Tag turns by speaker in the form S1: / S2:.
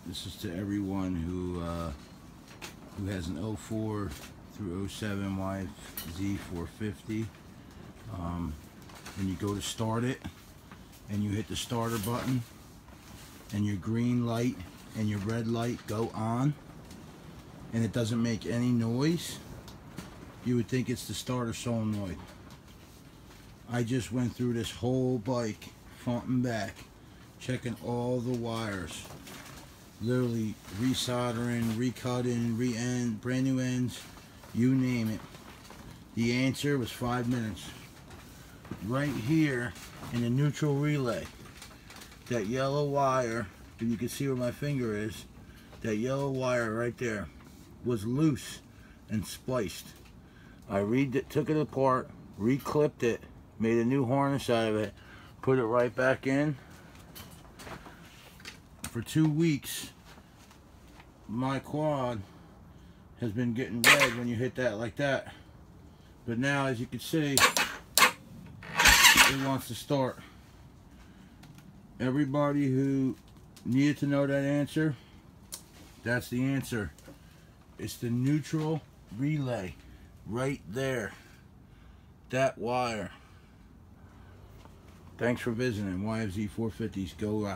S1: This is to everyone who has an 04 through 07 YFZ450. When you go to start it and you hit the starter button and your green light and your red light go on and it doesn't make any noise, you would think it's the starter solenoid. I just went through this whole bike front and back checking all the wires, literally resoldering, recutting, re-end, brand new ends, you name it. The answer was 5 minutes. Right here in the neutral relay, that yellow wire, if you can see where my finger is, that yellow wire right there was loose and spliced. I took it apart, reclipped it, made a new harness out of it, put it right back in. For 2 weeks, my quad has been getting red when you hit that like that. But now, as you can see, it wants to start. Everybody who needed to know that answer, that's the answer. It's the neutral relay right there. That wire. Thanks for visiting YFZ450s. Go